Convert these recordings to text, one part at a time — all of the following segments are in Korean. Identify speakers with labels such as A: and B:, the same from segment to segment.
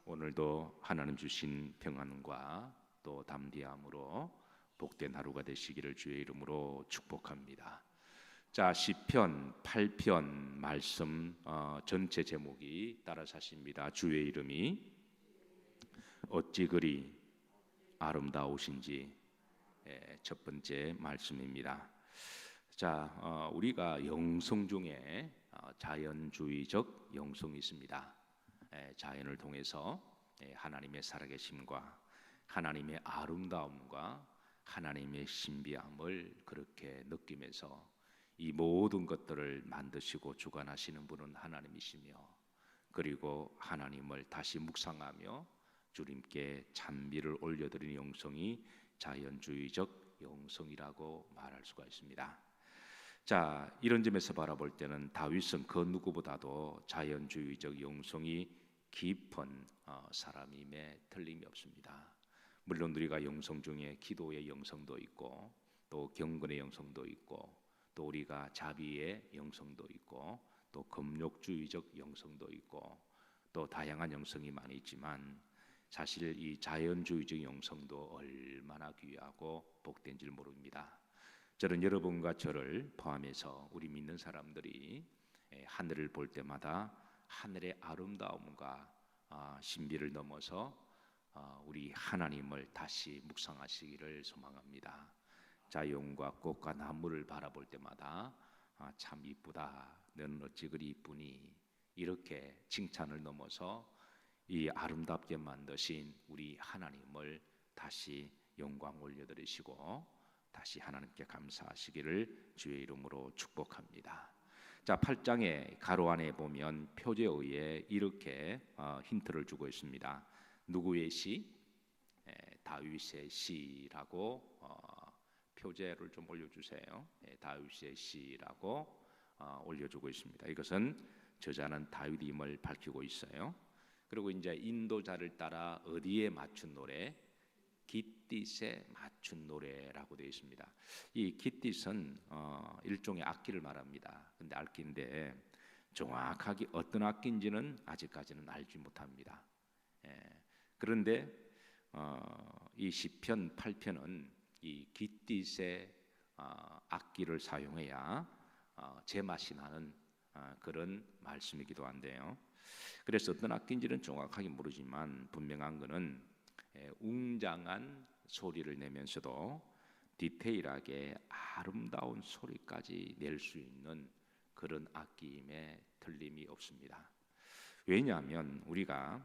A: 오늘도 하나님 주신 평안과 또 담대함으로 복된 하루가 되시기를 주의 이름으로 축복합니다. 자, 시편 8편 말씀 전체 제목이 따라서 하십니다. 주의 이름이 어찌 그리 아름다우신지. 첫 번째 말씀입니다. 자, 우리가 영성 중에 자연주의적 영성이 있습니다. 자연을 통해서 하나님의 살아계심과 하나님의 아름다움과 하나님의 신비함을 그렇게 느끼면서 이 모든 것들을 만드시고 주관하시는 분은 하나님이시며, 그리고 하나님을 다시 묵상하며 주님께 찬미를 올려드리는 영성이 자연주의적 영성이라고 말할 수가 있습니다. 자, 이런 점에서 바라볼 때는 다윗은 그 누구보다도 자연주의적 영성이 깊은 사람임에 틀림이 없습니다. 물론 우리가 영성 중에 기도의 영성도 있고, 또 경건의 영성도 있고, 또 우리가 자비의 영성도 있고, 또 금욕주의적 영성도 있고, 또 다양한 영성이 많이 있지만, 사실 이 자연주의적 영성도 얼마나 귀하고 복된 줄 모릅니다. 저는 여러분과 저를 포함해서 우리 믿는 사람들이 하늘을 볼 때마다 하늘의 아름다움과 신비를 넘어서 우리 하나님을 다시 묵상하시기를 소망합니다. 자연과 꽃과 나무를 바라볼 때마다 참 이쁘다, 너는 어찌 그리 이쁘니, 이렇게 칭찬을 넘어서 이 아름답게 만드신 우리 하나님을 다시 영광 올려드리시고 다시 하나님께 감사하시기를 주의 이름으로 축복합니다. 자, 8장의 가로 안에 보면 표제에 의해 이렇게 힌트를 주고 있습니다. 누구의 시? 다윗의 시라고 표제를 좀 올려주세요. 다윗의 시라고 올려주고 있습니다. 이것은 저자는 다윗임을 밝히고 있어요. 그리고 이제 인도자를 따라 어디에 맞춘 노래? 깃딧에 맞춘 노래라고 되어 있습니다. 이 깃딧은 일종의 악기를 말합니다. 근데 악기인데 정확하게 어떤 악기인지는 아직까지는 알지 못합니다. 그런데 이 시편 8편은 이 깃딧의 악기를 사용해야 제맛이 나는 그런 말씀이기도 한데요. 그래서 어떤 악기인지는 정확하게 모르지만 분명한 것은 웅장한 소리를 내면서도 디테일하게 아름다운 소리까지 낼 수 있는 그런 악기임에 틀림이 없습니다. 왜냐하면 우리가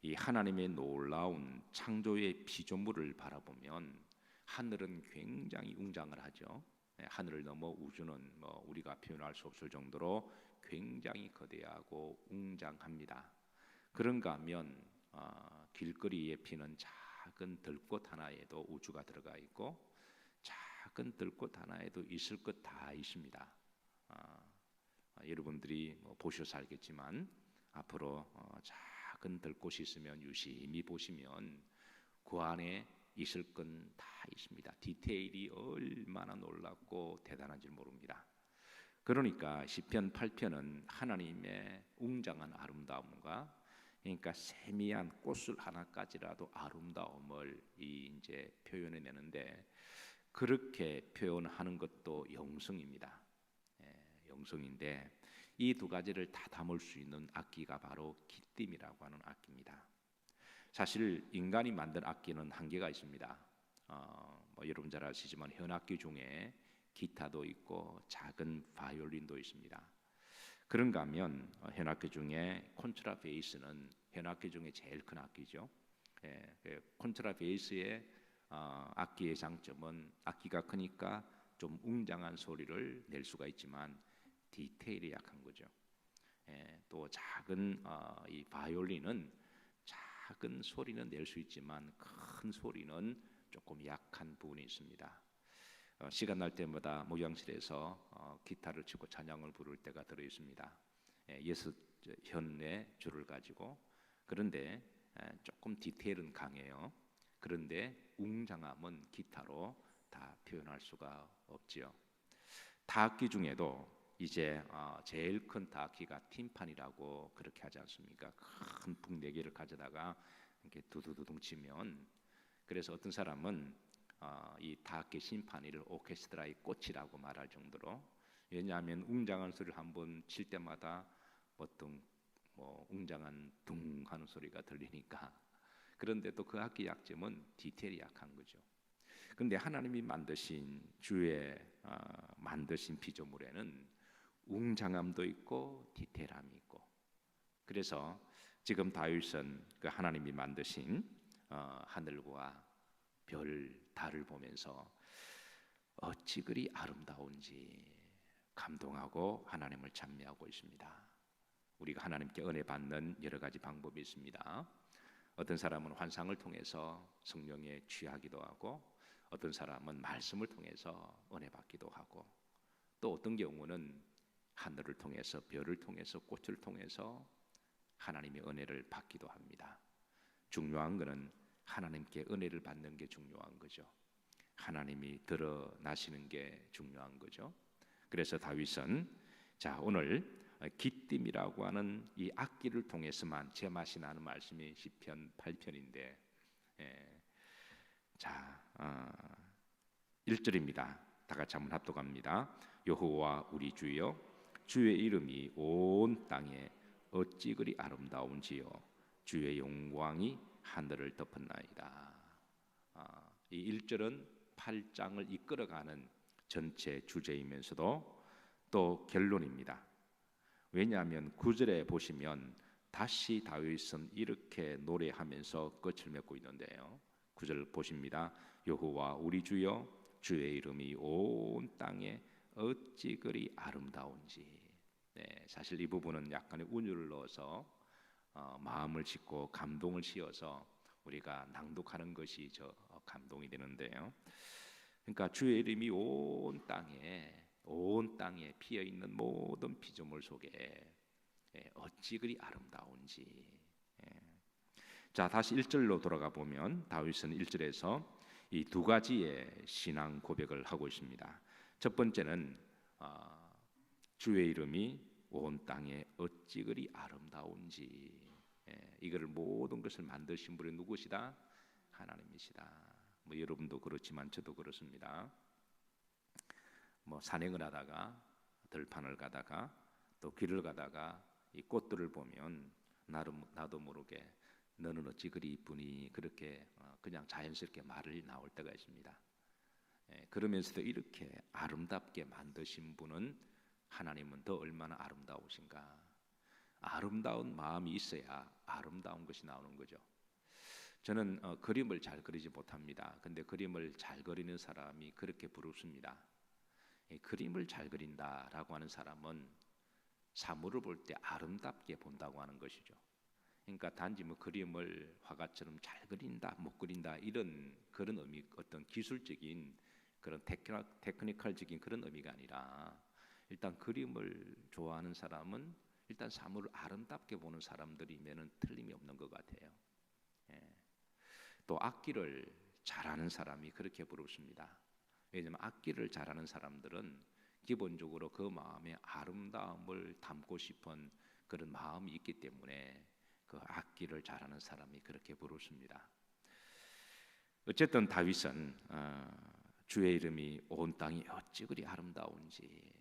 A: 이 하나님의 놀라운 창조의 피조물을 바라보면 하늘은 굉장히 웅장을 하죠. 하늘을 넘어 우주는 우리가 표현할 수 없을 정도로 굉장히 거대하고 웅장합니다. 그런가 하면 길거리에 피는 작은 들꽃 하나에도 우주가 들어가 있고, 작은 들꽃 하나에도 있을 것 다 있습니다. 여러분들이 보셔서 알겠지만 앞으로 작은 들꽃이 있으면 유심히 보시면 그 안에 있을 건 다 있습니다. 디테일이 얼마나 놀랍고 대단한지 모릅니다. 그러니까 시편 8편은 하나님의 웅장한 아름다움과, 그러니까 세미한 꽃술 하나까지라도 아름다움을 이제 표현해 내는데, 그렇게 표현하는 것도 영성입니다. 영성인데 이 두 가지를 다 담을 수 있는 악기가 바로 깃딤이라고 하는 악기입니다. 사실 인간이 만든 악기는 한계가 있습니다. 여러분 잘 아시지만 현악기 중에 기타도 있고 작은 바이올린도 있습니다. 그런가 하면 현악기 중에 콘트라베이스는 현악기 중에 제일 큰 악기죠. 콘트라베이스의 악기의 장점은 악기가 크니까 좀 웅장한 소리를 낼 수가 있지만 디테일이 약한 거죠. 또 작은 이 바이올린은 작은 소리는 낼 수 있지만 큰 소리는 조금 약한 부분이 있습니다. 시간 날 때마다 목양실에서 기타를 치고 찬양을 부를 때가 들어 있습니다. 6현의 줄을 가지고. 그런데 조금 디테일은 강해요. 그런데 웅장함은 기타로 다 표현할 수가 없지요. 타악기 중에도 이제 제일 큰 다키가 팀판이라고 그렇게 하지 않습니까? 큰 북 4개를 가져다가 이렇게 두두두둥 치면, 그래서 어떤 사람은 이 다키 심판이를 오케스트라의 꽃이라고 말할 정도로, 왜냐하면 웅장한 소리를 한번 칠 때마다 어떤 웅장한 둥 하는 소리가 들리니까. 그런데 또 그 악기 약점은 디테일이 약한 거죠. 그런데 하나님이 만드신 주의 만드신 피조물에는 웅장함도 있고 디테일함이 있고, 그래서 지금 다윗은 그 하나님이 만드신 하늘과 별, 달을 보면서 어찌 그리 아름다운지 감동하고 하나님을 찬미하고 있습니다. 우리가 하나님께 은혜 받는 여러 가지 방법이 있습니다. 어떤 사람은 환상을 통해서 성령에 취하기도 하고, 어떤 사람은 말씀을 통해서 은혜 받기도 하고, 또 어떤 경우는 하늘을 통해서, 별을 통해서, 꽃을 통해서 하나님의 은혜를 받기도 합니다. 중요한 것은 하나님께 은혜를 받는 게 중요한 거죠. 하나님이 드러나시는 게 중요한 거죠. 그래서 다윗은 오늘 기띔이라고 하는 이 악기를 통해서만 제맛이 나는 말씀이 시편 8편인데, 1절입니다. 다 같이 한번 합독합니다. 여호와 우리 주여, 주의 이름이 온 땅에 어찌 그리 아름다운지요, 주의 영광이 하늘을 덮었나이다. 이 1절은 8장을 이끌어가는 전체 주제이면서도 또 결론입니다. 왜냐하면 9절에 보시면 다시 다윗은 이렇게 노래하면서 끝을 맺고 있는데요. 9절 보십니다. 여호와 우리 주여, 주의 이름이 온 땅에 어찌 그리 아름다운지. 사실 이 부분은 약간의 운율을 넣어서 마음을 짓고 감동을 씌워서 우리가 낭독하는 것이 감동이 되는데요. 그러니까 주의 이름이 온 땅에 피어 있는 모든 피조물 속에 어찌 그리 아름다운지. 다시 1절로 돌아가 보면 다윗은 1절에서 이 두 가지의 신앙 고백을 하고 있습니다. 첫 번째는 주의 이름이 온 땅에 어찌 그리 아름다운지. 이거를 모든 것을 만드신 분이 누구시다? 하나님이시다. 여러분도 그렇지만 저도 그렇습니다. 산행을 하다가, 들판을 가다가, 또 길을 가다가 이 꽃들을 보면 나도 모르게 너는 어찌 그리 이쁘니, 그렇게 그냥 자연스럽게 말이 나올 때가 있습니다. 그러면서도 이렇게 아름답게 만드신 분은, 하나님은 더 얼마나 아름다우신가. 아름다운 마음이 있어야 아름다운 것이 나오는 거죠. 저는 그림을 잘 그리지 못합니다. 근데 그림을 잘 그리는 사람이 그렇게 부럽습니다. 그림을 잘 그린다라고 하는 사람은 사물을 볼 때 아름답게 본다고 하는 것이죠. 그러니까 단지 그림을 화가처럼 잘 그린다, 못 그린다, 이런 그런 의미, 어떤 기술적인 그런 테크니컬적인 그런 의미가 아니라, 일단 그림을 좋아하는 사람은 일단 사물을 아름답게 보는 사람들이면은 틀림이 없는 것 같아요. 또 악기를 잘하는 사람이 그렇게 부럽습니다. 왜냐하면 악기를 잘하는 사람들은 기본적으로 그 마음에 아름다움을 담고 싶은 그런 마음이 있기 때문에 그 악기를 잘하는 사람이 그렇게 부럽습니다. 어쨌든 다윗은 주의 이름이 온 땅이 어찌 그리 아름다운지,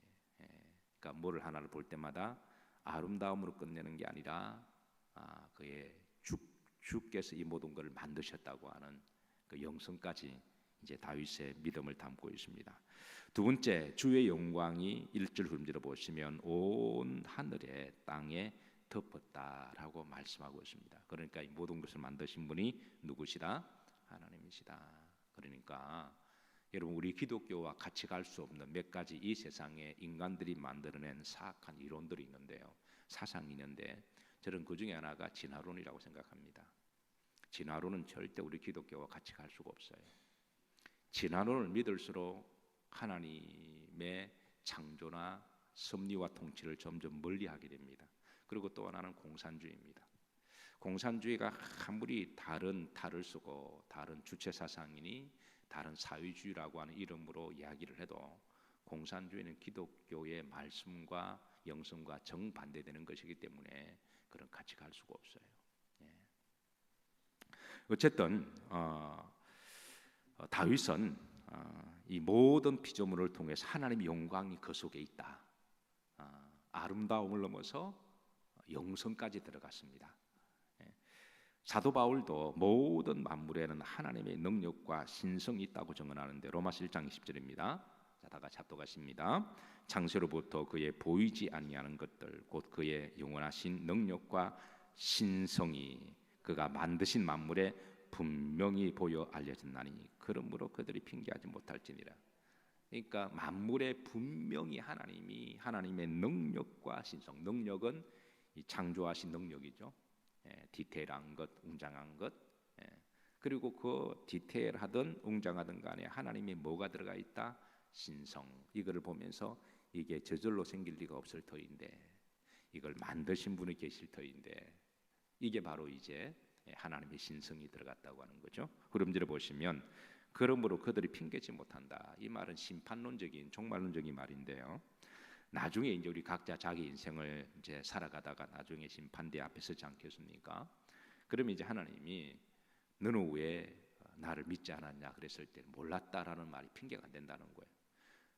A: 그러니까 뭐를 하나를 볼 때마다 아름다움으로 끝내는 게 아니라 그의 주께서 이 모든 것을 만드셨다고 하는 그 영성까지 이제 다윗의 믿음을 담고 있습니다. 두 번째, 주의 영광이 1절 후렴지로 보시면 온 하늘에 땅에 덮었다라고 말씀하고 있습니다. 그러니까 이 모든 것을 만드신 분이 누구시다? 하나님이시다. 그러니까 여러분, 우리 기독교와 같이 갈 수 없는 몇 가지 이 세상에 인간들이 만들어낸 사악한 이론들이 있는데요, 사상이 있는데, 저는 그 중에 하나가 진화론이라고 생각합니다. 진화론은 절대 우리 기독교와 같이 갈 수가 없어요. 진화론을 믿을수록 하나님의 창조나 섭리와 통치를 점점 멀리하게 됩니다. 그리고 또 하나는 공산주의입니다. 공산주의가 아무리 다른 탈을 쓰고 다른 주체 사상이니 다른 사회주의라고 하는 이름으로 이야기를 해도 공산주의는 기독교의 말씀과 영성과 정반대되는 것이기 때문에 그런 같이 갈 수가 없어요. 예. 어쨌든 다윗은 이 모든 피조물을 통해서 하나님의 영광이 그 속에 있다. 아름다움을 넘어서 영성까지 들어갔습니다. 예. 사도 바울도 모든 만물에는 하나님의 능력과 신성이 있다고 증언하는데 로마서 1장 20절입니다. 자, 다 같이 합독하십니다. 창세로부터 그의 보이지 아니하는 것들 곧 그의 영원하신 능력과 신성이 그가 만드신 만물에 분명히 보여 알려졌나니 그러므로 그들이 핑계하지 못할지니라. 그러니까 만물에 분명히 하나님의 능력과 신성, 능력은 이 창조하신 능력이죠. 예, 디테일한 것, 웅장한 것. 예, 그리고 그 디테일하든 웅장하든 간에 하나님의 뭐가 들어가 있다? 신성. 이거를 보면서 이게 저절로 생길 리가 없을 터인데 이걸 만드신 분이 계실 터인데 이게 바로 이제 하나님의 신성이 들어갔다고 하는 거죠. 그림들을 보시면 그러므로 그들이 핑계지 못한다. 이 말은 심판론적인 종말론적인 말인데요. 나중에 이제 우리 각자 자기 인생을 이제 살아가다가 나중에 심판대 앞에 서지 않겠습니까? 그러면 이제 하나님이 너는 왜 나를 믿지 않았냐 그랬을 때 몰랐다라는 말이 핑계가 안 된다는 거예요.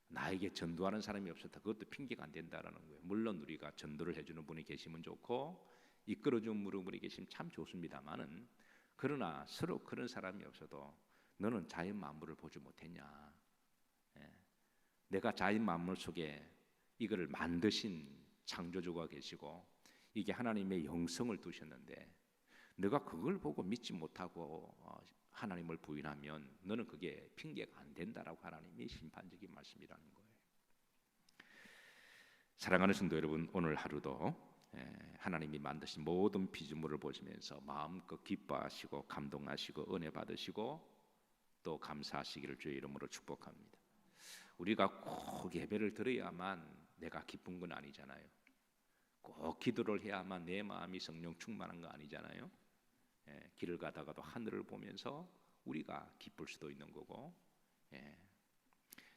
A: 나에게 전도하는 사람이 없었다. 그것도 핑계가 안 된다라는 거예요. 물론 우리가 전도를 해주는 분이 계시면 좋고 이끌어주는 분이 계시면 참 좋습니다만은 그러나 서로 그런 사람이 없어도 너는 자연 만물을 보지 못했냐? 예. 내가 자연 만물 속에 이거를 만드신 창조주가 계시고 이게 하나님의 영성을 두셨는데 너가 그걸 보고 믿지 못하고 하나님을 부인하면 너는 그게 핑계가 안 된다라고 하나님이 심판적인 말씀이라는 거예요. 사랑하는 성도 여러분, 오늘 하루도 하나님이 만드신 모든 피조물을 보시면서 마음껏 기뻐하시고 감동하시고 은혜 받으시고 또 감사하시기를 주의 이름으로 축복합니다. 우리가 꼭 예배를 드려야만 내가 기쁜 건 아니잖아요. 꼭 기도를 해야만 내 마음이 성령 충만한 거 아니잖아요. 길을 가다가도 하늘을 보면서 우리가 기쁠 수도 있는 거고.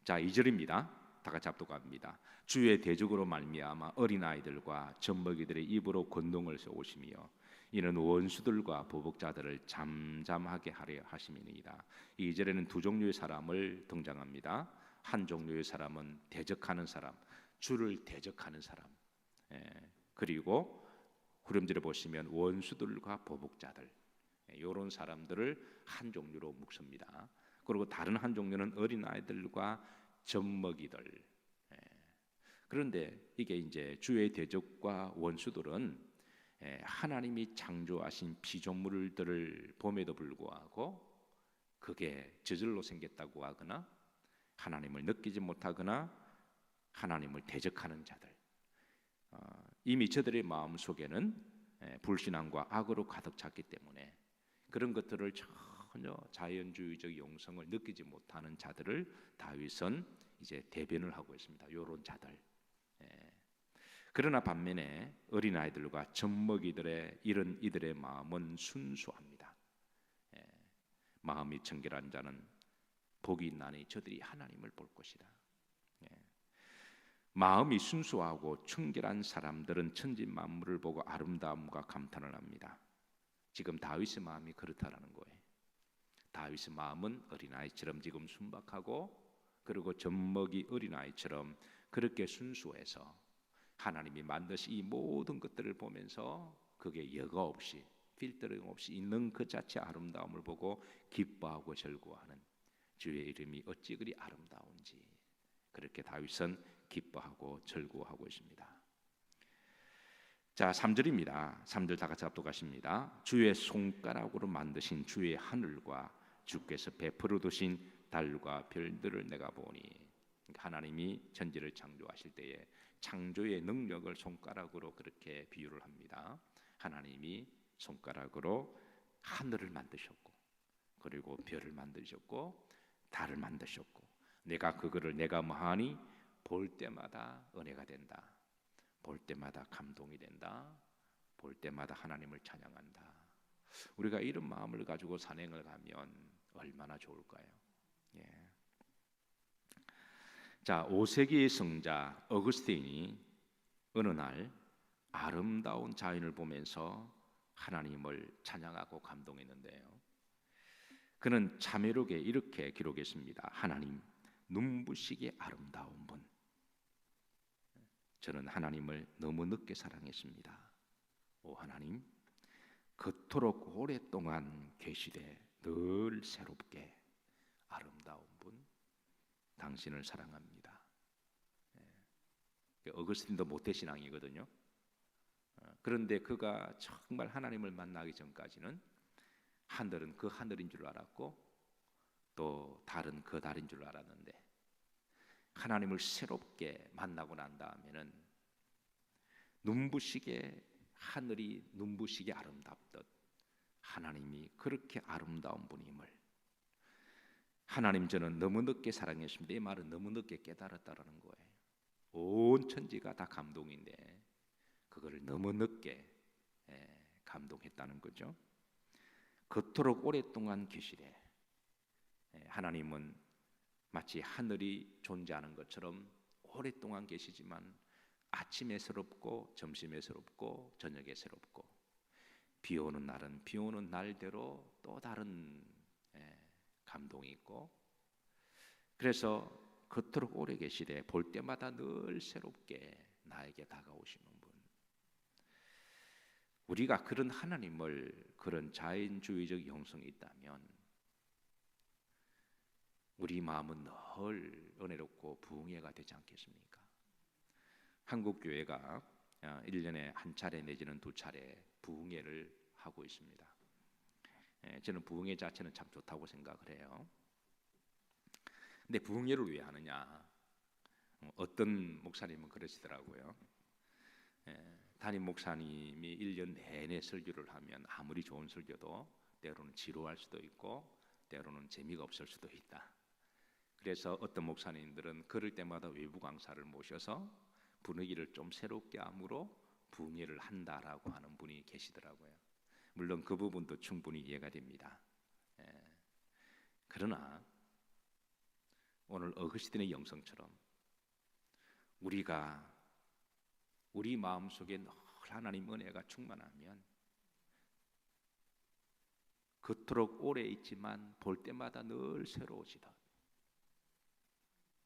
A: 자, 2절입니다. 다 같이 합독합니다. 주의 대적으로 말미암아 어린아이들과 젖먹이들의 입으로 권능을 쏘시며 이는 원수들과 보복자들을 잠잠하게 하려 하심이니이다. 2절에는 두 종류의 사람을 등장합니다. 한 종류의 사람은 대적하는 사람, 주를 대적하는 사람. 그리고 후렴절에 보시면 원수들과 보복자들 이런 사람들을 한 종류로 묶습니다. 그리고 다른 한 종류는 어린아이들과 젖먹이들. 그런데 이게 이제 주의 대적과 원수들은 하나님이 창조하신 피조물들을 봄에도 불구하고 그게 저절로 생겼다고 하거나 하나님을 느끼지 못하거나 하나님을 대적하는 자들. 이미 저들의 마음 속에는 불신앙과 악으로 가득 찼기 때문에 그런 것들을 전혀 자연주의적 영성을 느끼지 못하는 자들을 다윗은 이제 대변을 하고 있습니다. 이런 자들. 그러나 반면에 어린아이들과 젖먹이들의 이런 이들의 마음은 순수합니다. 마음이 청결한 자는 복이 있나니 저들이 하나님을 볼 것이다. 마음이 순수하고 청결한 사람들은 천지 만물을 보고 아름다움과 감탄을 합니다. 지금 다윗의 마음이 그렇다라는 거예요. 다윗의 마음은 어린아이처럼 지금 순박하고 그리고 젖먹이 어린아이처럼 그렇게 순수해서 하나님이 만드신 이 모든 것들을 보면서 그게 여과 없이 필터링 없이 있는 그 자체 아름다움을 보고 기뻐하고 즐거워하는 주의 이름이 어찌 그리 아름다운지 그렇게 다윗은 기뻐하고 즐거워하고 있습니다. 자, 3절입니다. 3절 다 같이 합독하십니다. 주의 손가락으로 만드신 주의 하늘과 주께서 베풀어 두신 달과 별들을 내가 보니 하나님이 천지를 창조하실 때에 창조의 능력을 손가락으로 그렇게 비유를 합니다. 하나님이 손가락으로 하늘을 만드셨고 그리고 별을 만드셨고 달을 만드셨고 내가 그거를 내가 뭐하니 볼 때마다 은혜가 된다. 볼 때마다 감동이 된다. 볼 때마다 하나님을 찬양한다. 우리가 이런 마음을 가지고 산행을 가면 얼마나 좋을까요? 자, 5세기의 성자 어거스틴이 어느 날 아름다운 자연을 보면서 하나님을 찬양하고 감동했는데요. 그는 자매록에 이렇게 기록했습니다. 하나님, 눈부시게 아름다운 분. 저는 하나님을 너무 늦게 사랑했습니다. 오 하나님, 그토록 오랫동안 계시되 늘 새롭게 아름다운 분, 당신을 사랑합니다. 어거스틴도 모태신앙이거든요. 그런데 그가 정말 하나님을 만나기 전까지는 하늘은 그 하늘인 줄 알았고 또 달은 그 달인 줄 알았는데, 하나님을 새롭게 만나고 난 다음에는 눈부시게, 하늘이 눈부시게 아름답듯 하나님이 그렇게 아름다운 분임을, 하나님 저는 너무 늦게 사랑했습니다. 이 말은 너무 늦게 깨달았다라는 거예요. 온 천지가 다 감동인데 그거를 너무 늦게 감동했다는 거죠. 그토록 오랫동안 계시되, 하나님은 마치 하늘이 존재하는 것처럼 오랫동안 계시지만 아침에 새롭고 점심에 새롭고 저녁에 새롭고, 비 오는 날은 비 오는 날대로 또 다른 감동이 있고, 그래서 그토록 오래 계시되 볼 때마다 늘 새롭게 나에게 다가오시는 분. 우리가 그런 하나님을, 그런 자연주의적 영성이 있다면 우리 마음은 늘 은혜롭고 부흥회가 되지 않겠습니까? 한국 교회가 1년에 한 차례 내지는 두 차례 부흥회를 하고 있습니다. 저는 부흥회 자체는 참 좋다고 생각을 해요. 근데 부흥회를 왜 하느냐? 어떤 목사님은 그러시더라고요. 담임 목사님이 1년 내내 설교를 하면 아무리 좋은 설교도 때로는 지루할 수도 있고 때로는 재미가 없을 수도 있다. 그래서 어떤 목사님들은 그럴 때마다 외부 강사를 모셔서 분위기를 좀 새롭게 함으로 부흥회를 한다라고 하는 분이 계시더라고요. 물론 그 부분도 충분히 이해가 됩니다. 그러나 오늘 어거스틴의 영성처럼 우리가 우리 마음속에 늘 하나님 은혜가 충만하면 그토록 오래 있지만 볼 때마다 늘 새로워지듯,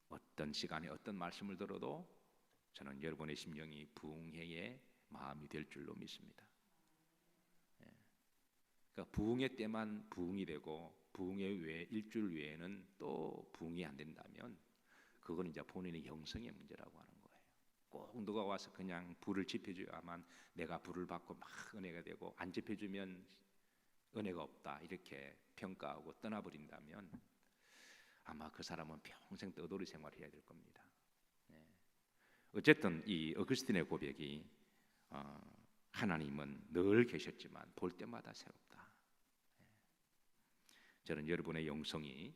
A: 어떤 시간에 어떤 말씀을 들어도 저는 여러분의 심령이 부흥회의 마음이 될 줄로 믿습니다. 그러니까 부흥회 때만 부흥이 되고 부흥회 외에 일주일 외에는 또 부흥이 안 된다면 그건 이제 본인의 영성의 문제라고 하는 거예요. 꼭 누가 와서 그냥 불을 지펴줘야만 내가 불을 받고 막 은혜가 되고, 안 지펴주면 은혜가 없다 이렇게 평가하고 떠나버린다면 아마 그 사람은 평생 떠돌이 생활을 해야 될 겁니다. 어쨌든 이 어거스틴의 고백이 하나님은 늘 계셨지만 볼 때마다 새롭다. 저는 여러분의 영성이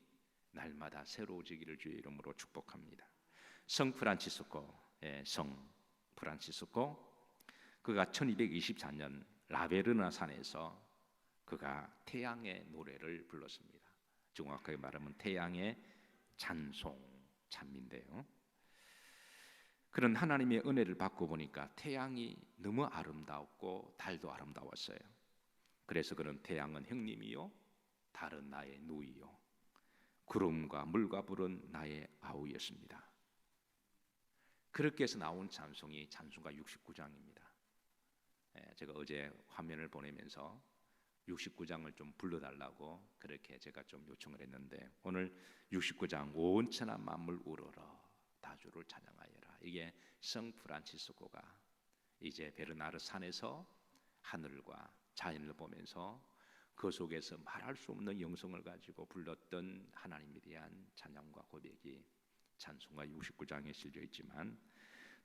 A: 날마다 새로워지기를 주의 이름으로 축복합니다. 성 프란치스코, 그가 1224년 라베르나 산에서 그가 태양의 노래를 불렀습니다. 정확하게 말하면 태양의 찬미인데요. 그런 하나님의 은혜를 받고 보니까 태양이 너무 아름다웠고 달도 아름다웠어요. 그래서 그런 태양은 형님이요, 달은 나의 누이요, 구름과 물과 불은 나의 아우였습니다. 그렇게 해서 나온 찬송이 찬송가 69장입니다. 제가 어제 화면을 보내면서 69장을 좀 불러달라고 그렇게 제가 좀 요청을 했는데, 오늘 69장 온 천하 만물 우러러 다주를 찬양하여라. 이게 성 프란치스코가 이제 베르나르 산에서 하늘과 자연을 보면서 그 속에서 말할 수 없는 영성을 가지고 불렀던 하나님에 대한 찬양과 고백이 찬송가 69장에 실려 있지만,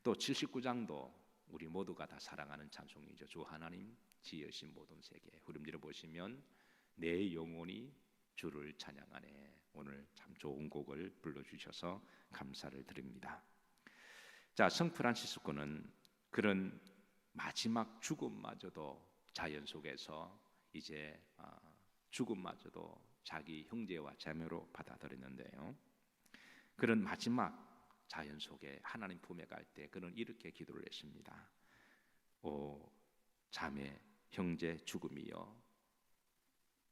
A: 또 79장도 우리 모두가 다 사랑하는 찬송이죠. 주 하나님 지으신 모든 세계. 흐름지를 보시면 내 영혼이 주를 찬양하네. 오늘 참 좋은 곡을 불러주셔서 감사를 드립니다. 자, 성 프란치스코는 그런 마지막 죽음마저도 자연 속에서 이제 죽음마저도 자기 형제와 자매로 받아들였는데요. 그런 마지막 자연 속에 하나님 품에 갈 때 그는 이렇게 기도를 했습니다. 오 자매 형제 죽음이여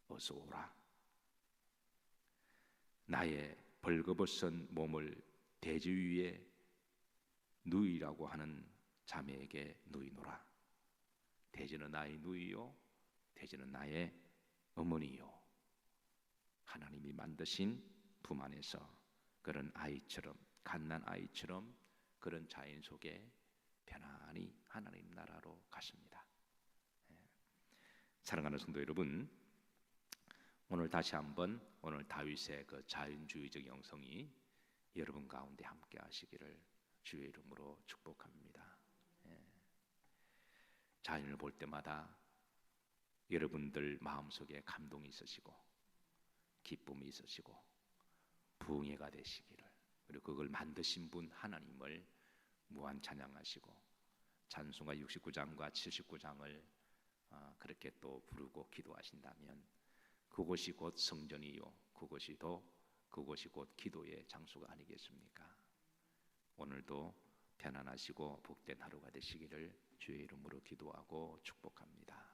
A: 어서 오라. 나의 벌거벗은 몸을 대지 위에 누이라고 하는 자매에게 누이노라. 대지는 나의 누이요 대지는 나의 어머니요. 하나님이 만드신 품 안에서 그런 아이처럼 갓난 아이처럼 그런 자연 속에 편안히 하나님 나라로 갔습니다. 사랑하는 성도 여러분, 오늘 다시 한번 오늘 다윗의 그 자연주의적 영성이 여러분 가운데 함께 하시기를 주의 이름으로 축복합니다. 자연을 볼 때마다 여러분들 마음속에 감동이 있으시고 기쁨이 있으시고 부흥회가 되시기를, 그리고 그걸 만드신 분 하나님을 무한 찬양하시고 찬송가 69장과 79장을 그렇게 또 부르고 기도하신다면 그곳이 곧 성전이요 그곳이 곧 기도의 장소가 아니겠습니까? 오늘도 편안하시고 복된 하루가 되시기를 주의 이름으로 기도하고 축복합니다.